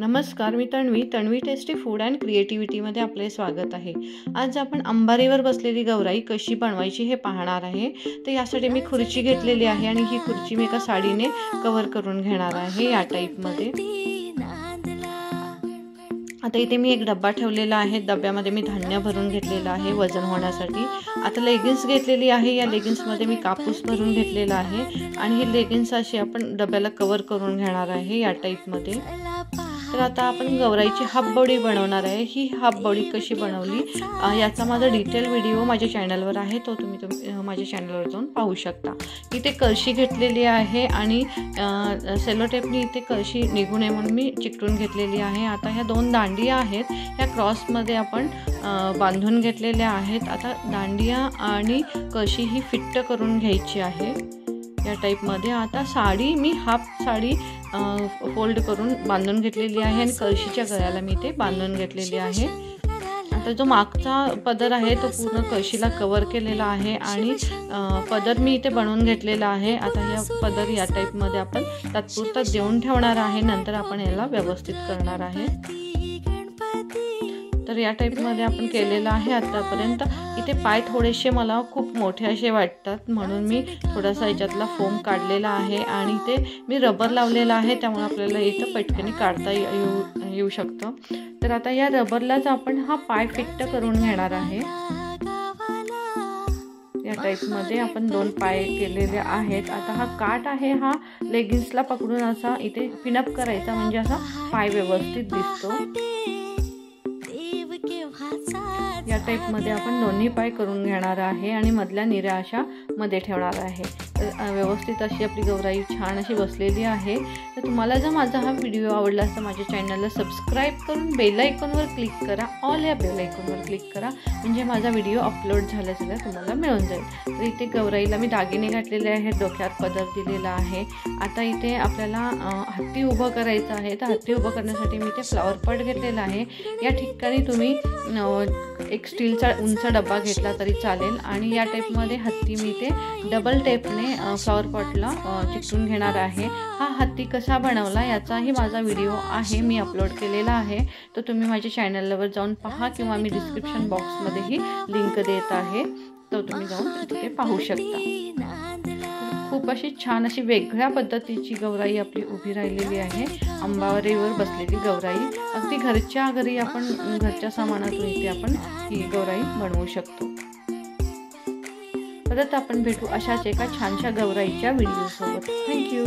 नमस्कार, मी Tanvi tasty food and क्रिएटिव्हिटीमध्ये आपले स्वागत आहे। आज आपण अंबारीवर बसलेली गौराई कशी बनवायची हे पाहणार आहे। तर यासाठी मी खुर्ची घेतलेली आहे आणि ही खुर्ची मी एका साडीने कव्हर करून घेणार आहे या टाईपमध्ये। आता इथे मी एक डब्बा ठेवलेला आहे। डब्यामध्ये मी धान्य भरून घेतलेलं आहे वजन होण्यासाठी। आता लेगिन्स घेतलेली आहे। या लेगिन्समध्ये मी कापूस भरून घेतलेला आहे आणि ही लेगिन्स अशी आपण डब्याला कव्हर करून घेणार आहे या टाईपमध्ये। तर आता आपण गौराईची हाफ बॉडी बनवणार आहे। ही हाफ बॉडी कशी बनवली याचा माझा डिटेल व्हिडिओ माझ्या चॅनलवर आहे, तो तुम्ही माझ्या चॅनलवर जाऊन पाहू शकता। इथे कळशी घेतलेली आहे आणि सेलो टेपनी इथे कळशी निघू नये म्हणून मी चिकटून घेतलेली आहे। आता ह्या दोन दांडिया आहेत, ह्या क्रॉसमध्ये आपण बांधून घेतलेल्या आहेत। आता दांडिया आणि कळशी ही फिट्ट करून घ्यायची आहे या टाईपमध्ये। आता साडी मी हाफ साडी फोल्ड करून बांधून घेतलेली आहे आणि कळशीच्या गळ्याला मी ते बांधून घेतलेली आहे। आता जो मागचा पदर आहे तो पूर्ण कळशीला कव्हर केलेला आहे आणि पदर मी इथे बनवून घेतलेला आहे। आता या पदर या टाईपमध्ये आपण तात्पुरता देऊन ठेवणार आहे, नंतर आपण याला व्यवस्थित करणार आहे। तर या टाईपमध्ये आपण केलेलं आहे आतापर्यंत। इथे पाय थोडेसे मला खूप मोठे असे वाटतात म्हणून मी थोडासा याच्यातला फोम काढलेला आहे आणि इथे मी रबर लावलेला आहे, त्यामुळे आपल्याला इथं पटकनी काढता येऊ शकतं। तर आता या रबरलाच आपण हा पाय फिट्ट करून घेणार आहे। या टाईपमध्ये आपण दोन पाय केलेले आहेत। आता हा काठ आहे हा लेगिन्सला पकडून असा इथे पिनअप करायचा, म्हणजे असा पाय व्यवस्थित दिसतो। या टाईपमध्ये आपण दोन्ही पाय करून घेणार आहे आणि मधल्या निऱ्या अशा मध्ये ठेवणार आहे। तर व्यवस्थित अशी आपली गौराई छान अशी बसलेली आहे। तर तुम्हाला जर माझा हा व्हिडिओ आवडला तर माझ्या चॅनलला सबस्क्राईब करून बेल आयकॉनवर क्लिक करा, ऑल या बेल आयकॉनवर क्लिक करा, म्हणजे माझा व्हिडिओ अपलोड झाल्याचं तुम्हाला मिळून जाईल। तर इथे गौराईला मी दागिने घातलेले आहेत, डोक्यात पदर दिलेला आहे। आता इथे आपल्याला हत्ती उभं करायचं आहे, तर हत्ती उभं करण्यासाठी मी इथे फ्लॉवर पॉट घेतलेला आहे। या ठिकाणी तुम्ही एक स्टीलचा उंच डब्बा घेतला तरी चालेल आणि या टाईपमध्ये हत्ती मी इथे डबल टेपने फ्लॉवर पॉटला चिकटून घेणार आहे। हा हत्ती कसा बनवला याचाही माझा व्हिडिओ आहे, मी अपलोड केलेला आहे, तर तुम्ही माझ्या चॅनलवर जाऊन पहा किंवा मी डिस्क्रिप्शन बॉक्समध्येही लिंक देत आहे, तर तुम्ही जाऊन तिथे पाहू शकता। खूप अशी छान अशी वेगळ्या पद्धतीची गौराई आपली उभी राहिलेली आहे। अंबारीवर बसलेली गौराई अगदी घरच्या घरी आपण घरच्या सामानातून इथे आपण ही गौराई बनवू शकतो। परत आपण भेटू अशाच एका छानशा गौराईच्या व्हिडिओसोबत। थँक्यू।